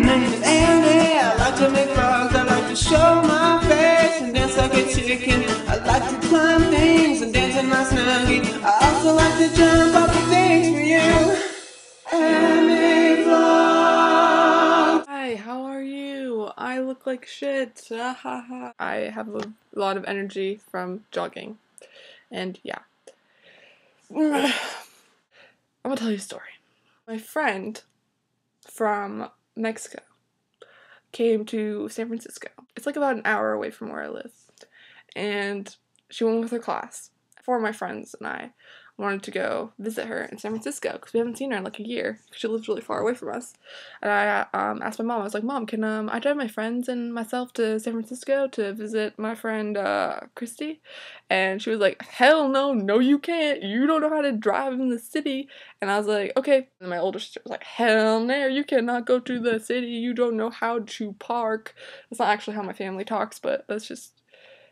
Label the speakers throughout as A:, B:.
A: I like to make vlogs, I like to show my face and dance like a chicken. I like to climb things and dance in my snuggie. I also like to jump off the things for you. Anime vlog. Hi, how are you? I look like shit. I have a lot of energy from jogging. And yeah. I'm gonna tell you a story. My friend from Mexico came to San Francisco. It's like about an hour away from where I live. And she went with her class. 4 of my friends and I wanted to go visit her in San Francisco because we haven't seen her in like a year. She lives really far away from us. And I asked my mom, I was like, Mom, can I drive my friends and myself to San Francisco to visit my friend Christy? And she was like, hell no, no you can't. You don't know how to drive in the city. And I was like, okay. And my older sister was like, hell no, you cannot go to the city. You don't know how to park. That's not actually how my family talks, but that's just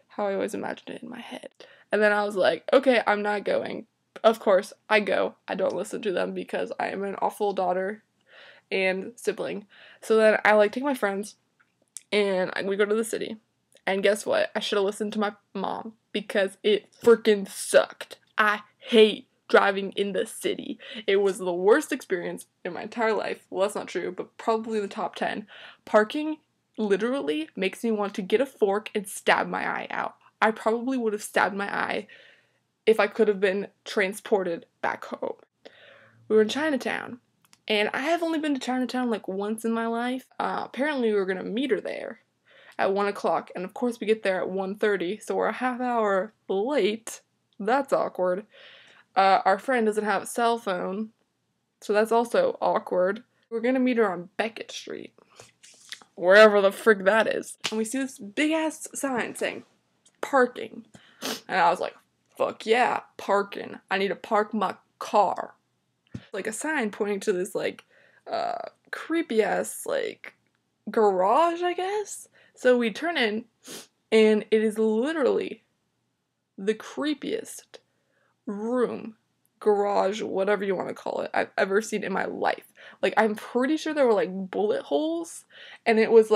A: how I always imagined it in my head. And then I was like, okay, I'm not going. Of course, I go. I don't listen to them because I am an awful daughter and sibling. So then I take my friends and we go to the city. And guess what? I should have listened to my mom because it freaking sucked. I hate driving in the city. It was the worst experience in my entire life. Well, that's not true, but probably in the top 10. Parking literally makes me want to get a fork and stab my eye out. I probably would have stabbed my eye if I could have been transported back home. We were in Chinatown, and I have only been to Chinatown like once in my life. Apparently we were going to meet her there at 1 o'clock, and of course we get there at 1:30, so we're a half hour late. That's awkward. Our friend doesn't have a cell phone, so that's also awkward. We're going to meet her on Beckett Street, wherever the frick that is. And we see this big-ass sign saying, parking. And I was like, fuck yeah, parking. I need to park my car. Like a sign pointing to this creepy ass garage, I guess. So we turn in and it is literally the creepiest room, garage, whatever you want to call it, I've ever seen in my life. I'm pretty sure there were bullet holes and it was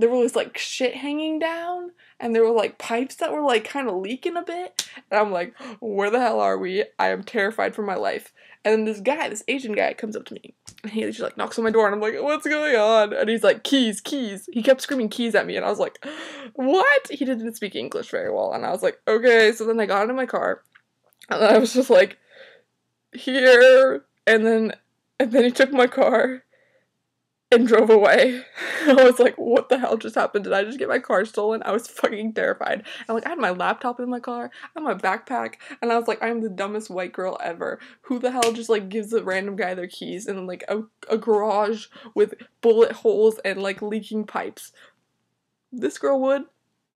A: there was shit hanging down and there were pipes that were kind of leaking a bit, and I'm like, where the hell are we? I am terrified for my life. And then this Asian guy comes up to me and he just knocks on my door and I'm like, what's going on? And he's like, keys. He kept screaming keys at me and I was like, what? He didn't speak English very well and I was like, okay. So then I got into my car and then I was just like, here, and then he took my car and drove away. I was like, what the hell just happened? Did I just get my car stolen? I was fucking terrified. And I had my laptop in my car, I had my backpack, and I was like, I'm the dumbest white girl ever. Who the hell just gives a random guy their keys in a garage with bullet holes and leaking pipes? This girl would.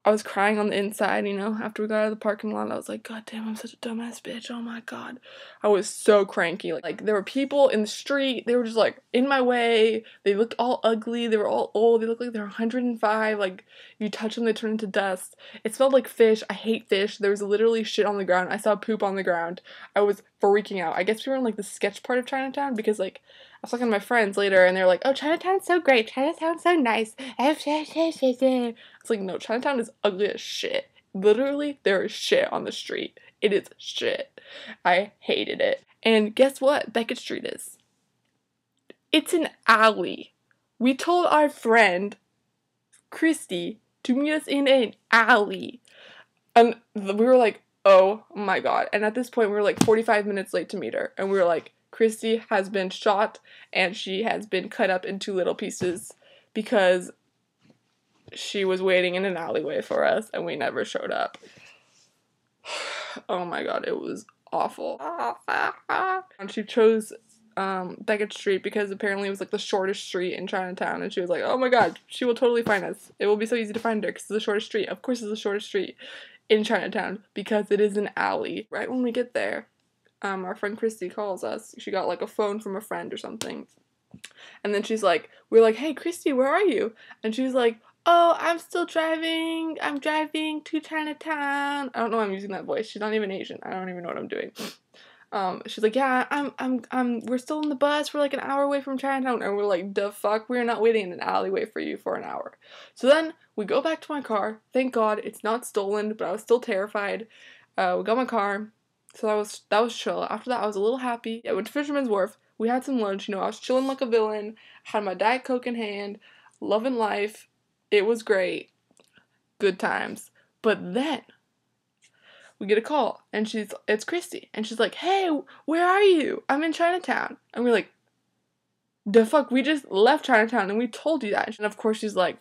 A: I was crying on the inside, after we got out of the parking lot. I was like, God damn, I'm such a dumbass bitch. Oh my God. I was so cranky. There were people in the street. They were just, in my way. They looked all ugly. They were all old. They looked like they were 105. If you touch them, they turn into dust. It smelled like fish. I hate fish. There was literally shit on the ground. I saw poop on the ground. I was freaking out. I guess we were in, the sketch part of Chinatown because, I was talking to my friends later, and they were like, oh, Chinatown's so great. Chinatown's so nice. It's like, no, Chinatown is ugly as shit. Literally, there is shit on the street. It is shit. I hated it. And guess what Beckett Street is? It's an alley. We told our friend, Christy, to meet us in an alley. And we were like, oh my God. And at this point, we were 45 minutes late to meet her. And we were like, Christy has been shot and she has been cut up into little pieces because she was waiting in an alleyway for us and we never showed up. Oh my God, it was awful. And she chose Beckett Street because apparently it was the shortest street in Chinatown, and she was like, oh my God, she will totally find us. It will be so easy to find her because it's the shortest street. Of course it's the shortest street in Chinatown because it is an alley. Right when we get there, our friend Christy calls us. She got a phone from a friend or something. And then we're like, hey Christy, where are you? And she's like, oh, I'm still driving. I'm driving to Chinatown. I don't know why I'm using that voice. She's not even Asian. I don't even know what I'm doing.
B: She's like, yeah, we're still in the bus. We're like an hour away from Chinatown. And we're like, the fuck? We're not waiting in an alleyway for you for an hour. So then we go back to my car. Thank God it's not stolen, but I was still terrified. We got my car. So that was chill. After that, I was a little happy. I went to Fisherman's Wharf. We had some lunch. I was chilling like a villain. Had my Diet Coke in hand. Loving life. It was great. Good times. But then we get a call, and it's Christy, and she's like, hey, where are you? I'm in Chinatown. And we're like, the fuck, we just left Chinatown, and we told you that. And of course she's like,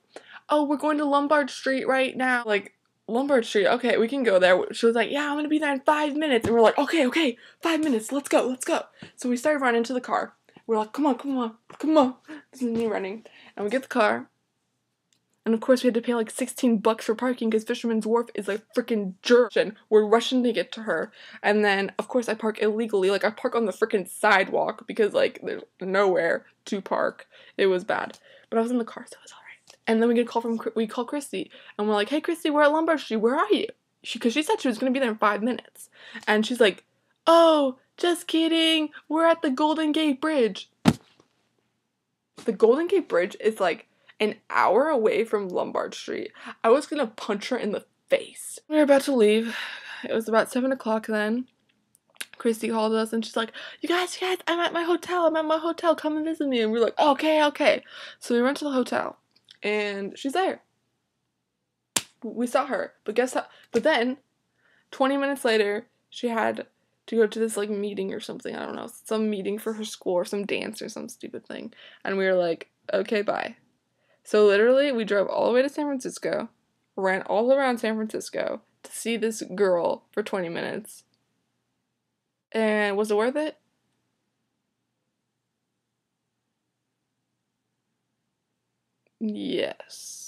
B: oh, we're going to Lombard Street right now. Like, Lombard Street, okay, we can go there. She was like, yeah, I'm gonna be there in 5 minutes. And we're like, okay, 5 minutes, let's go. So we started running to the car. We're like, come on. This is me running. And we get the car. And of course we had to pay like $16 for parking because Fisherman's Wharf is like freaking jerk. And we're rushing to get to her. And then, of course, I park illegally. Like, I park on the freaking sidewalk because, like, there's nowhere to park. It was bad. But I was in the car, so it was alright. And then we call Christy. And we're like, hey, Christy, we're at Lombard Street. Where are you? Because she said she was going to be there in 5 minutes. And she's like, oh, just kidding. We're at the Golden Gate Bridge. The Golden Gate Bridge is like an hour away from Lombard Street. I was gonna punch her in the face. We were about to leave. It was about 7 o'clock then. Christy called us and she's like, you guys, I'm at my hotel. Come and visit me. And we were like, okay. So we went to the hotel and she's there. We saw her. But then 20 minutes later, she had to go to this like meeting or something. I don't know. Some meeting for her school or some dance or some stupid thing. And we were like, okay, bye. So literally, we drove all the way to San Francisco, ran all around San Francisco to see this girl for 20 minutes. And was it worth it? Yes.